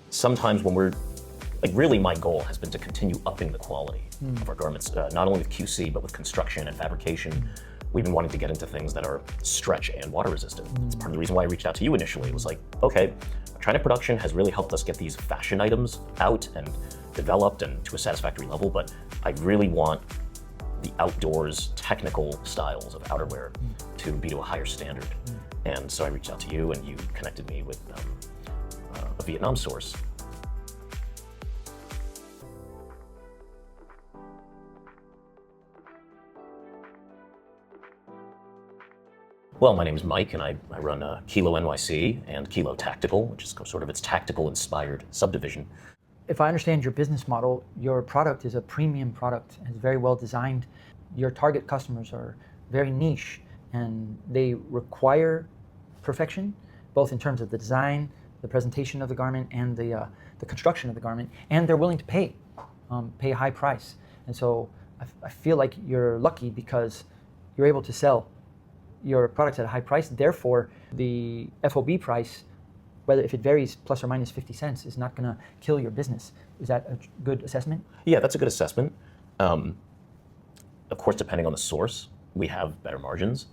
sometimes when we're, like really my goal has been to continue upping the quality of our garments, not only with QC, but with construction and fabrication. We've been wanting to get into things that are stretch and water resistant. It's part of the reason why I reached out to you initially. It was like, okay, China production has really helped us get these fashion items out and developed and to a satisfactory level, but I really want the outdoors technical styles of outerwear to be to a higher standard. And so I reached out to you and you connected me with a Vietnam source. Well, my name is Mike, and I run Kilo NYC and Kilo Tactical, which is sort of its tactical-inspired subdivision. If I understand your business model, your product is a premium product and is very well designed. Your target customers are very niche, and they require perfection, both in terms of the design, the presentation of the garment, and the construction of the garment, and they're willing to pay a high price. And so I feel like you're lucky because you're able to sell your products at a high price. Therefore, the FOB price, whether if it varies plus or minus 50 cents, is not going to kill your business. Is that a good assessment? Yeah, that's a good assessment. Of course, depending on the source, we have better margins.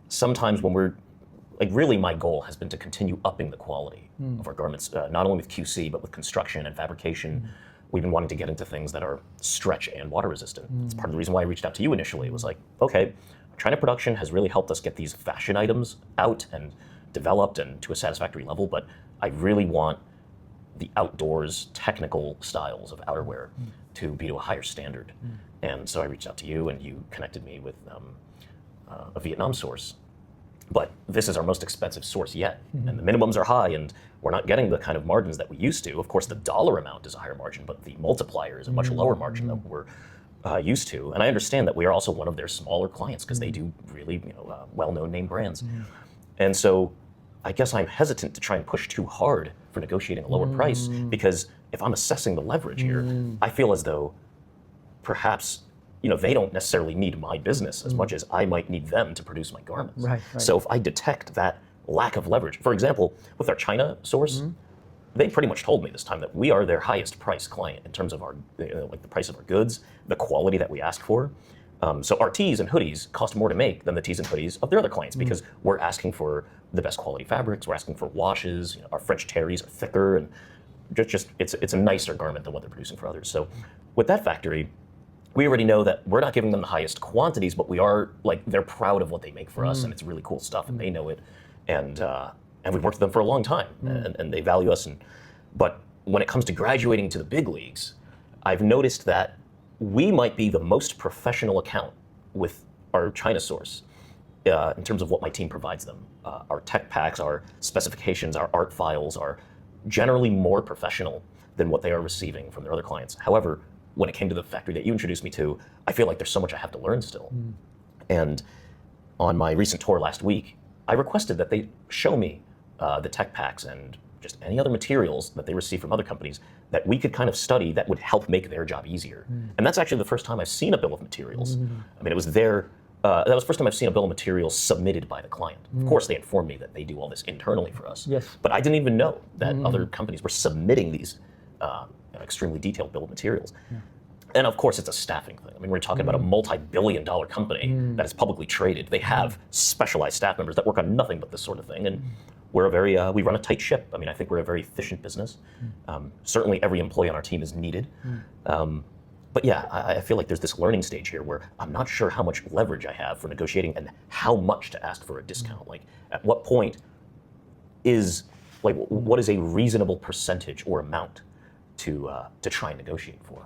Sometimes when we're, like really my goal has been to continue upping the quality of our garments, not only with QC, but with construction and fabrication. We've been wanting to get into things that are stretch and water resistant. It's part of the reason why I reached out to you initially. It was like, okay, China production has really helped us get these fashion items out and developed and to a satisfactory level, but I really want the outdoors technical styles of outerwear to be to a higher standard. And so I reached out to you and you connected me with a Vietnam source. But this is our most expensive source yet, and the minimums are high, and we're not getting the kind of margins that we used to. Of course, the dollar amount is a higher margin, but the multiplier is a much lower margin than we're used to. And I understand that we are also one of their smaller clients because they do really well-known name brands. And so I guess I'm hesitant to try and push too hard for negotiating a lower price, because if I'm assessing the leverage here, I feel as though perhaps they don't necessarily need my business as much as I might need them to produce my garments. Right. So if I detect that lack of leverage, for example, with our China source, they pretty much told me this time that we are their highest price client in terms of our, like the price of our goods, the quality that we ask for. So our tees and hoodies cost more to make than the tees and hoodies of their other clients because we're asking for the best quality fabrics, we're asking for washes, our French terries are thicker, and it's a nicer garment than what they're producing for others. So with that factory, we already know that we're not giving them the highest quantities, but we are, like, they're proud of what they make for us, and it's really cool stuff, and they know it. And we've worked with them for a long time, and they value us. But when it comes to graduating to the big leagues, I've noticed that we might be the most professional account with our China source in terms of what my team provides them. Our tech packs, our specifications, our art files are generally more professional than what they are receiving from their other clients. However, when it came to the factory that you introduced me to, I feel like there's so much I have to learn still. And on my recent tour last week, I requested that they show me the tech packs and just any other materials that they receive from other companies that we could kind of study that would help make their job easier. And that's actually the first time I've seen a bill of materials. I mean, it was that was the first time I've seen a bill of materials submitted by the client. Of course, they informed me that they do all this internally for us. Yes. But I didn't even know that other companies were submitting these extremely detailed bill of materials. And of course, it's a staffing thing. I mean, we're talking about a multi-billion-dollar company that is publicly traded. They have specialized staff members that work on nothing but this sort of thing. And we're we run a tight ship. I mean, I think we're a very efficient business. Certainly every employee on our team is needed. But yeah, I feel like there's this learning stage here where I'm not sure how much leverage I have for negotiating and how much to ask for a discount. Like, at what point what is a reasonable percentage or amount to try and negotiate for?